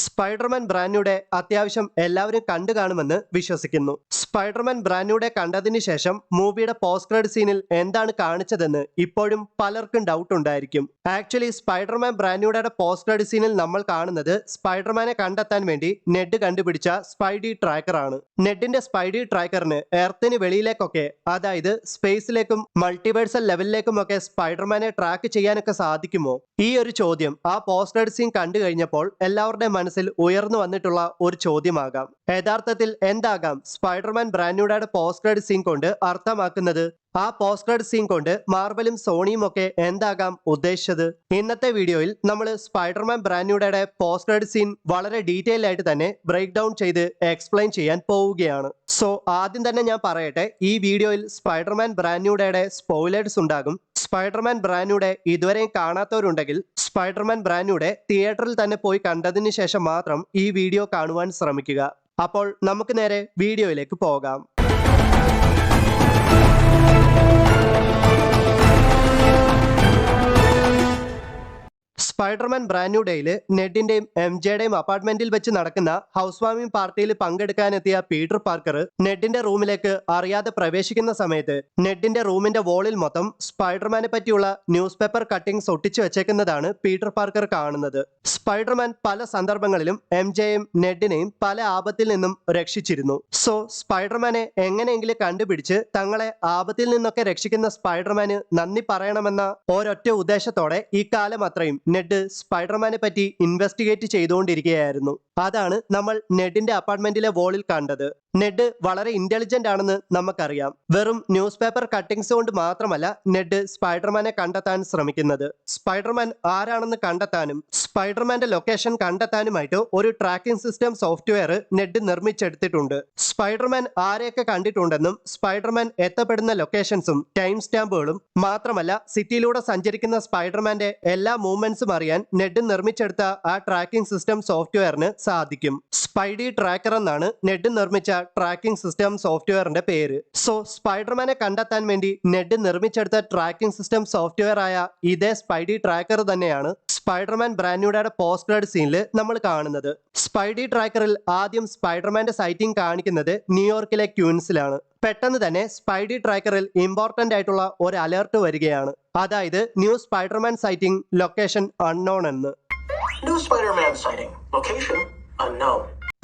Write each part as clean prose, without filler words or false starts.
Spiderman brand അത്യാവശ്യം എല്ലാവരും കണ്ടു കാണുമെന്ന് വിശ്വസിക്കുന്നു. സ്പൈഡർമാൻ ബ്രാൻഡ് കണ്ടതിന് ശേഷം മൂവിയുടെ പോസ്റ്റ് ക്രെഡിറ്റ് സീനിൽ എന്താണ് കാണിച്ചതെന്ന് ഇപ്പോഴും പലർക്കും ഡൗട്ട് ഉണ്ടായിരിക്കും. Actually Spiderman brand post credit സീനിൽ നമ്മൾ കാണുന്നത് സ്പൈഡർമാനെ കണ്ടെത്താൻ വേണ്ടി നെഡ് കണ്ടുപിടിച്ച സ്പൈഡി ട്രാക്കർ ആണ്. നെഡിന്റെ സ്പൈഡി ട്രാക്കറിന് എർത്തിന് വെളിയിലേക്കൊക്കെ, അതായത് സ്പേസിലേക്കും മൾട്ടിവേഴ്സൽ ലെവലിലേക്കും ഒക്കെ സ്പൈഡർമാനെ ട്രാക്ക് ചെയ്യാനൊക്കെ സാധിക്കുമോ? ഈ ഒരു ചോദ്യം ആ പോസ്റ്റ് ക്രെഡിറ്റ് സീൻ കണ്ടു കഴിഞ്ഞപ്പോൾ എല്ലാവരുടെയും മനസ്സിൽ ഉയർന്നു വന്നിട്ടുള്ള ഒരു ചോദ്യമാകാം. യഥാർത്ഥത്തിൽ എന്താകാം Spiderman brand post credit scene കൊണ്ട് അർത്ഥമാക്കുന്നത്? ആ പോസ്റ്റ് ക്രെഡിറ്റ് സീൻ കൊണ്ട് മാർവലും സോണിയും ഒക്കെ എന്താകാം ഉദ്ദേശിച്ചത്? ഇന്നത്തെ വീഡിയോയിൽ നമ്മൾ Spider-Man brand post credit scene വളരെ ഡീറ്റെയിൽ ആയിട്ട് തന്നെ ബ്രേക്ക് ഡൗൺ ചെയ്ത് എക്സ്പ്ലെയിൻ ചെയ്യാൻ പോവുകയാണ്. സോ ആദ്യം തന്നെ ഞാൻ പറയട്ടെ, ഈ വീഡിയോയിൽ സ്പൈഡർമാൻ ബ്രാൻഡ് സ്പോയിലേഴ്സ് ഉണ്ടാകും. സ്പൈഡർമാൻ ബ്രാൻഡ് ഇതുവരെയും കാണാത്തവരുണ്ടെങ്കിൽ സ്പൈഡർമാൻ ബ്രാൻഡ് തിയേറ്ററിൽ തന്നെ പോയി കണ്ടതിന് ശേഷം മാത്രം ഈ വീഡിയോ കാണുവാൻ ശ്രമിക്കുക. അപ്പോൾ നമുക്ക് നേരെ വീഡിയോയിലേക്ക് പോകാം. സ്പൈഡർമാൻ ബ്രാൻഡ് നെഡിന്റെയും എംജെയുടെയും അപ്പാർട്ട്മെന്റിൽ വെച്ച് നടക്കുന്ന ഹൗസ് വാമിംഗ് പാർട്ടിയിൽ പങ്കെടുക്കാനെത്തിയ പീറ്റർ പാർക്കർ നെഡിന്റെ റൂമിലേക്ക് അറിയാതെ പ്രവേശിക്കുന്ന സമയത്ത് നെഡിന്റെ റൂമിന്റെ വോളിൽ മൊത്തം സ്പൈഡർമാനെ പറ്റിയുള്ള ന്യൂസ് പേപ്പർ കട്ടിങ്സ് ഒട്ടിച്ചു വെച്ചേക്കുന്നതാണ് പീറ്റർ പാർക്കർ കാണുന്നത്. സ്പൈഡർമാൻ പല സന്ദർഭങ്ങളിലും എംജെയും നെഡിനെയും പല ആപത്തിൽ നിന്നും രക്ഷിച്ചിരുന്നു. സോ സ്പൈഡർമാനെ എങ്ങനെയെങ്കിലും കണ്ടുപിടിച്ച് തങ്ങളെ ആപത്തിൽ നിന്നൊക്കെ രക്ഷിക്കുന്ന സ്പൈഡർമാന് നന്ദി പറയണമെന്ന ഒരൊറ്റ ഉദ്ദേശത്തോടെ ഈ കാലം അത്രയും നെഡ് സ്പൈഡർമാനെ പറ്റി ഇൻവെസ്റ്റിഗേറ്റ് ചെയ്തുകൊണ്ടിരിക്കുകയായിരുന്നു. അതാണ് നമ്മൾ നെഡിന്റെ അപ്പാർട്ട്മെന്റിലെ വോളിൽ കണ്ടത്. നെഡ് വളരെ ഇന്റലിജന്റ് ആണെന്ന് നമുക്കറിയാം. വെറും ന്യൂസ് പേപ്പർ കട്ടിങ്സ് കൊണ്ട് മാത്രമല്ല നെഡ് സ്പൈഡർമാനെ കണ്ടെത്താൻ ശ്രമിക്കുന്നത്. സ്പൈഡർമാൻ ആരാണെന്ന് കണ്ടെത്താനും സ്പൈഡർമാന്റെ ലൊക്കേഷൻ കണ്ടെത്താനുമായിട്ട് ഒരു ട്രാക്കിംഗ് സിസ്റ്റം സോഫ്റ്റ്വെയർ നെഡ് നിർമ്മിച്ചെടുത്തിട്ടുണ്ട്. സ്പൈഡർമാൻ ആരെയൊക്കെ കണ്ടിട്ടുണ്ടെന്നും സ്പൈഡർമാൻ എത്തപ്പെടുന്ന ലൊക്കേഷൻസും ടൈം സ്റ്റാമ്പുകളും മാത്രമല്ല സിറ്റിയിലൂടെ സഞ്ചരിക്കുന്ന സ്പൈഡർമാന്റെ എല്ലാ മൂവ്മെന്റ്സും അറിയാൻ നെഡ് നിർമ്മിച്ചെടുത്ത ആ ട്രാക്കിംഗ് സിസ്റ്റം സോഫ്റ്റ്വെയറിന് സാധിക്കും. സ്പൈഡി ട്രാക്കർ എന്നാണ് നെഡ് നിർമ്മിച്ച ട്രാക്കിംഗ് സിസ്റ്റം സോഫ്റ്റ്വെയറിന്റെ പേര്. സോ സ്പൈഡർമാനെ കണ്ടെത്താൻ വേണ്ടി നെഡ് നിർമ്മിച്ചെടുത്ത ട്രാക്കിംഗ് സിസ്റ്റം സോഫ്റ്റ്വെയർ ആയ ഇതേ സ്പൈഡി ട്രാക്കർ തന്നെയാണ് സ്പൈഡർമാൻ ബ്രാൻഡ് പോസ്റ്റ് ക്രെഡിറ്റ് സീനിൽ നമ്മൾ കാണുന്നത്. സ്പൈഡി ട്രാക്കറിൽ ആദ്യം സ്പൈഡർമാന്റെ സൈറ്റിംഗ് കാണിക്കുന്നത് ന്യൂയോർക്കിലെ ക്യൂൻസിലാണ്. പെട്ടെന്ന് തന്നെ സ്പൈഡി ട്രാക്കറിൽ ഇമ്പോർട്ടന്റ് ആയിട്ടുള്ള ഒരു അലേർട്ട് വരികയാണ്. അതായത് new Spiderman citing, location unknown എന്ന്.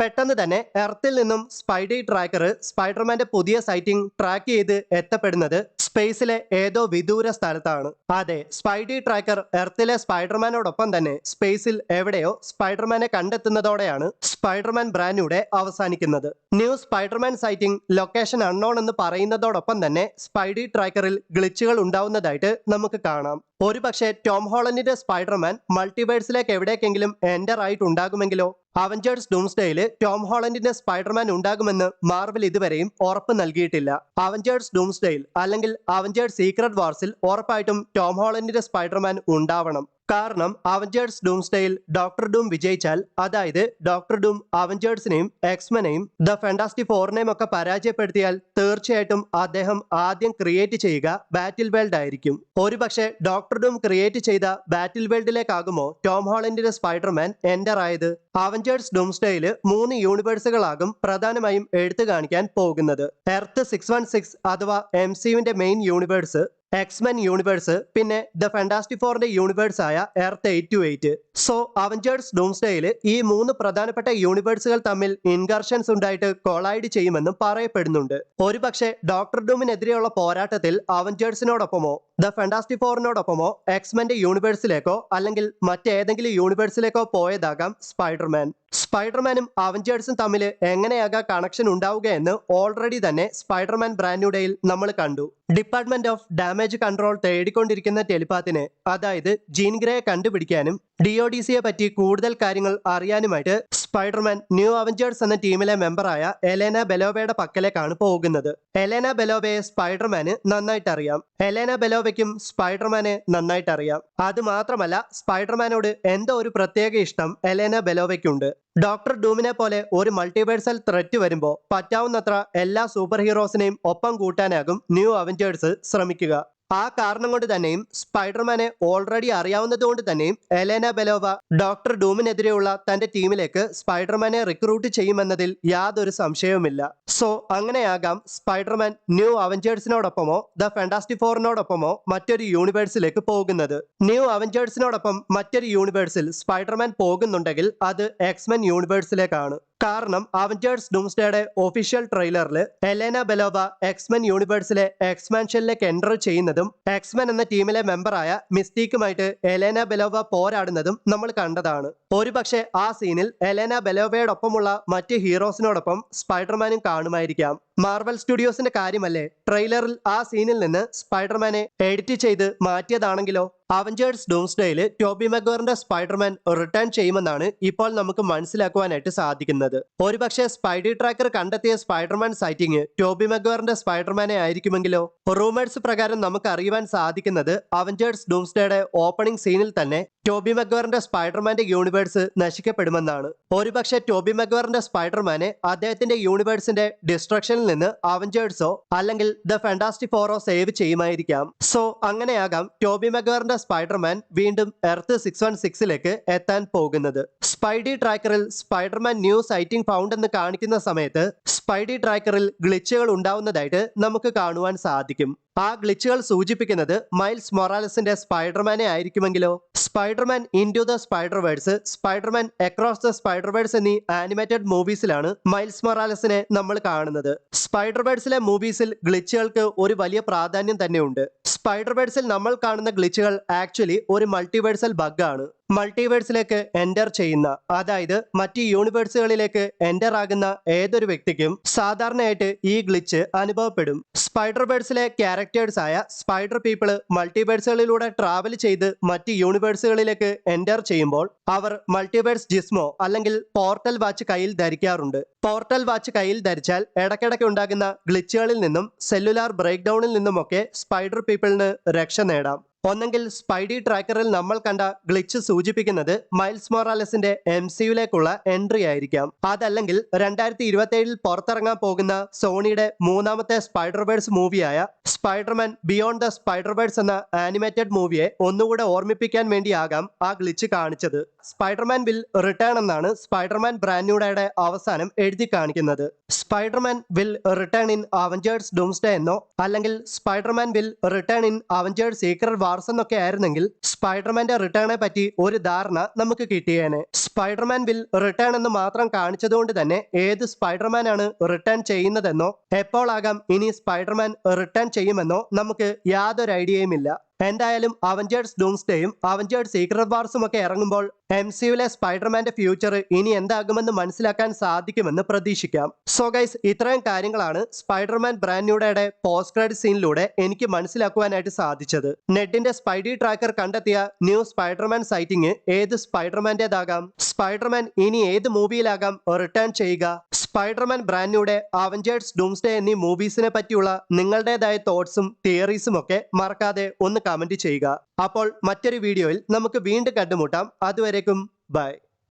പെട്ടെന്ന് തന്നെ എർത്തിൽ നിന്നും സ്പൈഡി ട്രാക്കർ സ്പൈഡർമാന്റെ പുതിയ സൈറ്റിംഗ് ട്രാക്ക് ചെയ്ത് എത്തപ്പെടുന്നത് സ്പേസിലെ ഏതോ വിദൂര സ്ഥലത്താണ്. അതെ, സ്പൈഡി ട്രാക്കർ എർത്തിലെ സ്പൈഡർമാനോടൊപ്പം തന്നെ സ്പേസിൽ എവിടെയോ സ്പൈഡർമാനെ കണ്ടെത്തുന്നതോടെയാണ് സ്പൈഡർമാൻ ബ്രാൻഡ് അവസാനിക്കുന്നത്. New Spiderman citing, location unknown എന്ന് പറയുന്നതോടൊപ്പം തന്നെ സ്പൈഡി ട്രാക്കറിൽ ഗ്ലിച്ചുകൾ ഉണ്ടാവുന്നതായിട്ട് നമുക്ക് കാണാം. ഒരുപക്ഷെ ടോം ഹോളണ്ടിന്റെ സ്പൈഡർമാൻ മൾട്ടിവേഴ്സിലേക്ക് എവിടേക്കെങ്കിലും എൻ്റർ ആയിട്ടുണ്ടാകുമെങ്കിലോ? അവഞ്ചേഴ്സ് ഡൂംസ്ഡേയിൽ ടോം ഹോളണ്ടിന്റെ സ്പൈഡർമാൻ ഉണ്ടാകുമെന്ന് മാർവൽ ഇതുവരെയും ഉറപ്പ് നൽകിയിട്ടില്ല. അവഞ്ചേഴ്സ് ഡൂംസ്ഡേയിൽ അല്ലെങ്കിൽ അവഞ്ചേഴ്സ് സീക്രട്ട് വാർസിൽ ഉറപ്പായിട്ടും ടോം ഹോളണ്ടിന്റെ സ്പൈഡർമാൻ ഉണ്ടാവണം. കാരണം അവഞ്ചേഴ്സ് ഡൂംസ്ഡേയിൽ ഡോക്ടർ ഡൂം വിജയിച്ചാൽ, അതായത് ഡോക്ടർ ഡൂം അവഞ്ചേഴ്സിനെയും എക്സ്മെനെയും ദ ഫാന്റാസ്റ്റിക് ഫോറിനെയും ഒക്കെ പരാജയപ്പെടുത്തിയാൽ തീർച്ചയായിട്ടും അദ്ദേഹം ആദ്യം ക്രിയേറ്റ് ചെയ്യുക ബാറ്റിൽ വേൾഡ് ആയിരിക്കും. ഒരുപക്ഷെ ഡോക്ടർ ഡൂം ക്രിയേറ്റ് ചെയ്ത ബാറ്റിൽ വേൾഡിലേക്കാകുമോ ടോം ഹോളണ്ടിന്റെ സ്പൈഡർമാൻ എൻ്റർ ആയത്? അവഞ്ചേഴ്സ് ഡൂംസ്ഡേയിൽ 3 യൂണിവേഴ്സുകളാകും പ്രധാനമായും എടുത്തു കാണിക്കാൻ പോകുന്നത്. എർത്ത് 616 അഥവാ MCUവിന്റെ മെയിൻ യൂണിവേഴ്സ്, എക്സ്മെൻ യൂണിവേഴ്സ്, പിന്നെ ദ ഫാന്റാസ്റ്റിക് ഫോറിന്റെ യൂണിവേഴ്സ് ആയ എർത്ത് 828. സോ അവഞ്ചേഴ്സ് ഡൂംസ്ഡേയിൽ ഈ 3 പ്രധാനപ്പെട്ട യൂണിവേഴ്സുകൾ തമ്മിൽ ഇൻകർഷൻസ് ഉണ്ടായിട്ട് കൊളൈഡ് ചെയ്യുമെന്നും പറയപ്പെടുന്നുണ്ട്. ഒരുപക്ഷെ ഡോക്ടർ ഡൂമിനെതിരെയുള്ള പോരാട്ടത്തിൽ അവഞ്ചേഴ്സിനോടൊപ്പമോ ദ ഫാന്റാസ്റ്റിക് ഫോറിനോടൊപ്പമോ എക്സ്മെന്റെ യൂണിവേഴ്സിലേക്കോ അല്ലെങ്കിൽ മറ്റേതെങ്കിലും യൂണിവേഴ്സിലേക്കോ പോയതാകാം സ്പൈഡർമാൻ. സ്പൈഡർമാനും അവഞ്ചേഴ്സും തമ്മിൽ എങ്ങനെയാകാം കണക്ഷൻ ഉണ്ടാവുക എന്ന് ഓൾറെഡി തന്നെ സ്പൈഡർമാൻ ബ്രാൻഡ് നമ്മൾ കണ്ടു. ഡിപ്പാർട്ട്മെന്റ് ഓഫ് ഡാമേജ് കൺട്രോൾ തേടിക്കൊണ്ടിരിക്കുന്ന ടെലിപാത്തിനെ, അതായത് ജീൻ ഗ്രേയെ കണ്ടുപിടിക്കാനും DODCയെ പറ്റി കൂടുതൽ കാര്യങ്ങൾ അറിയാനുമായിട്ട് സ്പൈഡർമാൻ ന്യൂ അവഞ്ചേഴ്സ് എന്ന ടീമിലെ മെമ്പറായ എലേന ബെലോവയുടെ പക്കലേക്കാണ് പോകുന്നത്. എലേന ബെലോവയെ സ്പൈഡർമാന് നന്നായിട്ട് അറിയാം. എലേന ബെലോവയ്ക്കും സ്പൈഡർമാനെ നന്നായിട്ട് അറിയാം. അത് മാത്രമല്ല സ്പൈഡർമാനോട് എന്തോ ഒരു പ്രത്യേക ഇഷ്ടം എലേന ബെലോവയ്ക്കുണ്ട്. ഡോക്ടർ ഡൂമിനെ പോലെ ഒരു മൾട്ടിവേഴ്സൽ ത്രെറ്റ് വരുമ്പോൾ പറ്റാവുന്നത്ര എല്ലാ സൂപ്പർ ഹീറോസിനെയും ഒപ്പം കൂട്ടാനാകും ന്യൂ അവഞ്ചേഴ്സ് ശ്രമിക്കുക. ആ കാരണം കൊണ്ട് തന്നെയും സ്പൈഡർമാനെ ഓൾറെഡി അറിയാവുന്നതുകൊണ്ട് തന്നെയും എലേന ബെലോവ ഡോക്ടർ ഡൂമിനെതിരെയുള്ള തന്റെ ടീമിലേക്ക് സ്പൈഡർമാനെ റിക്രൂട്ട് ചെയ്യുമെന്നതിൽ യാതൊരു സംശയവുമില്ല. സോ അങ്ങനെയാകാം സ്പൈഡർമാൻ ന്യൂ അവഞ്ചേഴ്സിനോടൊപ്പമോ ദ ഫാന്റാസ്റ്റിക് ഫോറിനോടൊപ്പമോ മറ്റൊരു യൂണിവേഴ്സിലേക്ക് പോകുന്നത്. ന്യൂ അവഞ്ചേഴ്സിനോടൊപ്പം മറ്റൊരു യൂണിവേഴ്സിൽ സ്പൈഡർമാൻ പോകുന്നുണ്ടെങ്കിൽ അത് എക്സ്മെൻ യൂണിവേഴ്സിലേക്കാണ്. കാരണം അവഞ്ചേഴ്സ് ഡൂംസ്ഡേയുടെ ഒഫീഷ്യൽ ട്രെയിലറിൽ എലേന ബെലോവ എക്സ്മെൻ യൂണിവേഴ്സിലെ എക്സ്മാൻഷനിലേക്ക് എൻ്റർ ചെയ്യുന്നതും എക്സ്മെൻ എന്ന ടീമിലെ മെമ്പറായ മിസ്റ്റീക്കുമായിട്ട് എലേന ബെലോവ പോരാടുന്നതും നമ്മൾ കണ്ടതാണ്. ഒരുപക്ഷെ ആ സീനിൽ എലേന ബെലോവയോടൊപ്പമുള്ള മറ്റ് ഹീറോസിനോടൊപ്പം സ്പൈഡർമാനും കാണുമായിരിക്കാം. മാർവൽ സ്റ്റുഡിയോസിന്റെ കാര്യമല്ലേ ട്രെയിലറിൽ ആ സീനിൽ നിന്ന് സ്പൈഡർമാനെ എഡിറ്റ് ചെയ്ത് മാറ്റിയതാണെങ്കിലോ? അവഞ്ചേഴ്സ് ഡൂംസ്ഡേയിൽ ടോബി മഗ്വയറിന്റെ സ്പൈഡർമാൻ റിട്ടേൺ ചെയ്യുമെന്നാണ് ഇപ്പോൾ നമുക്ക് മനസ്സിലാക്കുവാനായിട്ട് സാധിക്കുന്നത്. ഒരുപക്ഷെ സ്പൈഡി ട്രാക്കർ കണ്ടെത്തിയ സ്പൈഡർമാൻ സൈറ്റിംഗ് ടോബി മഗ്വയറിന്റെ സ്പൈഡർമാനെ ആയിരിക്കുമെങ്കിലോ? റൂമേഴ്സ് പ്രകാരം നമുക്ക് അറിയുവാൻ സാധിക്കുന്നത് അവഞ്ചേഴ്സ് ഡൂംസ്ഡേയുടെ ഓപ്പണിംഗ് സീനിൽ തന്നെ ടോബി മഗ്വയറിന്റെ സ്പൈഡർമാന്റെ യൂണിവേഴ്സ് നശിക്കപ്പെടുമെന്നാണ്. ഒരുപക്ഷെ ടോബി മഗ്വയറിന്റെ സ്പൈഡർമാനെ അദ്ദേഹത്തിന്റെ യൂണിവേഴ്സിന്റെ ഡിസ്ട്രക്ഷനിൽ നിന്ന് അവഞ്ചേഴ്സോ അല്ലെങ്കിൽ ദ ഫാന്റാസ്റ്റിക് ഫോറോ സേവ് ചെയ്യുമായിരിക്കാം. സോ അങ്ങനെയാകാം ടോബി മഗ്വയറിന്റെ സ്പൈഡർമാൻ വീണ്ടും എർത്ത് 616ലേക്ക് എത്താൻ പോകുന്നത്. സ്പൈഡി ട്രാക്കറിൽ സ്പൈഡർമാൻ ന്യൂ സൈറ്റിംഗ് ഫൗണ്ട് എന്ന് കാണിക്കുന്ന സമയത്ത് സ്പൈഡി ട്രാക്കറിൽ ഗ്ലിച്ചുകൾ ഉണ്ടാവുന്നതായിട്ട് നമുക്ക് കാണുവാൻ സാധിക്കും. ആ ഗ്ലിച്ചുകൾ സൂചിപ്പിക്കുന്നത് മൈൽസ് മൊറാലസിന്റെ സ്പൈഡർമാനെ ആയിരിക്കുമെങ്കിലോ? Spiderman into the Spiderverse, Spiderman across the Spiderverse എന്നീ ആനിമേറ്റഡ് മൂവീസിലാണ് മൈൽസ് മൊറാലസിനെ നമ്മൾ കാണുന്നത്. സ്പൈഡർവേഴ്സിലെ മൂവീസിൽ ഗ്ലിച്ചുകൾക്ക് ഒരു വലിയ പ്രാധാന്യം തന്നെയുണ്ട്. സ്പൈഡർവേഴ്സിൽ നമ്മൾ കാണുന്ന ഗ്ലിച്ചുകൾ ആക്ച്വലി ഒരു മൾട്ടിവേഴ്സൽ ബഗ്ഗാണ്. മൾട്ടിവേഴ്സിലേക്ക് എൻ്റർ ചെയ്യുന്ന, അതായത് മറ്റ് യൂണിവേഴ്സുകളിലേക്ക് എൻ്റർ ആകുന്ന ഏതൊരു വ്യക്തിക്കും സാധാരണയായിട്ട് ഈ ഗ്ലിച്ച് അനുഭവപ്പെടും. സ്പൈഡർവേഴ്സിലെ ക്യാരക്ടേഴ്സ് ആയ സ്പൈഡർ പീപ്പിൾ മൾട്ടിവേഴ്സുകളിലൂടെ ട്രാവൽ ചെയ്ത് മറ്റ് യൂണിവേഴ്സുകളിലേക്ക് എൻ്റർ ചെയ്യുമ്പോൾ അവർ മൾട്ടിവേഴ്സ് ജിസ്മോ അല്ലെങ്കിൽ പോർട്ടൽ വാച്ച് കയ്യിൽ ധരിക്കാറുണ്ട്. പോർട്ടൽ വാച്ച് കയ്യിൽ ധരിച്ചാൽ ഇടയ്ക്കിടയ്ക്ക് ഉണ്ടാകുന്ന ഗ്ലിച്ചുകളിൽ നിന്നും സെല്ലുലാർ ബ്രേക്ക് ഡൗണിൽ നിന്നുമൊക്കെ സ്പൈഡർ പീപ്പിളിന് രക്ഷ നേടാം. ഒന്നെങ്കിൽ സ്പൈഡി ട്രാക്കറിൽ നമ്മൾ കണ്ട ഗ്ലിച്ച് സൂചിപ്പിക്കുന്നത് മൈൽസ് മൊറാലസിന്റെ MCUയിലേക്കുള്ള എൻട്രി ആയിരിക്കാം. അതല്ലെങ്കിൽ 2027 പുറത്തിറങ്ങാൻ പോകുന്ന സോണിയുടെ മൂന്നാമത്തെ സ്പൈഡർവേഴ്സ് മൂവിയായ സ്പൈഡർമാൻ ബിയോണ്ട് ദ സ്പൈഡർവേഴ്സ് എന്ന ആനിമേറ്റഡ് മൂവിയെ ഒന്നുകൂടെ ഓർമ്മിപ്പിക്കാൻ വേണ്ടിയാകാം ആ ഗ്ലിച്ച് കാണിച്ചത്. സ്പൈഡർമാൻ വിൽ റിട്ടേൺ എന്നാണ് സ്പൈഡർമാൻ ബ്രാൻഡ് ന്യൂയുടെ അവസാനം എഴുതി കാണിക്കുന്നത്. Spiderman will return in Avengers Doomsday എന്നോ അല്ലെങ്കിൽ Spiderman will return in Avengers secret wars എന്നൊക്കെ ആയിരുന്നെങ്കിൽ സ്പൈഡർമാന്റെ റിട്ടേണെ പറ്റി ഒരു ധാരണ നമുക്ക് കിട്ടിയേനെ. സ്പൈഡർമാൻ വിൽ റിട്ടേൺ എന്ന് മാത്രം കാണിച്ചതുകൊണ്ട് തന്നെ ഏത് സ്പൈഡർമാനാണ് റിട്ടേൺ ചെയ്യുന്നതെന്നോ എപ്പോഴാകാം ഇനി സ്പൈഡർമാൻ റിട്ടേൺ ചെയ്യുമെന്നോ നമുക്ക് യാതൊരു ഐഡിയയുമില്ല. എന്തായാലും അവഞ്ചേഴ്സ് ഡൂംസ്ഡേയും അവഞ്ചേഴ്സ് സീക്രട്ട് വാർസും ഒക്കെ ഇറങ്ങുമ്പോൾ MCUയിലെ സ്പൈഡർമാന്റെ ഫ്യൂച്ചർ ഇനി എന്താകുമെന്ന് മനസ്സിലാക്കാൻ സാധിക്കുമെന്ന് പ്രതീക്ഷിക്കാം. സോ ഗൈസ്, ഇത്രയും കാര്യങ്ങളാണ് സ്പൈഡർമാൻ ബ്രാൻഡ് ന്യൂയുടെ പോസ്റ്റ് ക്രെഡിറ്റ് സീനിലൂടെ എനിക്ക് മനസ്സിലാക്കുവാനായിട്ട് സാധിച്ചത്. നെഡിന്റെ സ്പൈഡി ട്രാക്കർ കണ്ടെത്തിയ ന്യൂ സ്പൈഡർമാൻ സൈറ്റിംഗ് ഏത് സ്പൈഡർമാന്റേതാകാം? സ്പൈഡർമാൻ ഇനി ഏത് മൂവിയിലാകാം റിട്ടേൺ ചെയ്യുക? സ്പൈഡർമാൻ ബ്രാൻഡ് ന്യൂയുടെ അവഞ്ചേഴ്സ് ഡൂംസ്ഡേ എന്നീ മൂവീസിനെ പറ്റിയുള്ള നിങ്ങളുടേതായ തോട്ട്സും തിയറീസും ഒക്കെ മറക്കാതെ ഒന്ന് കമന്റ് ചെയ്യുക. അപ്പോൾ മറ്റൊരു വീഡിയോയിൽ നമുക്ക് വീണ്ടും കണ്ടുമുട്ടാം. അതുവരേക്കും ബൈ.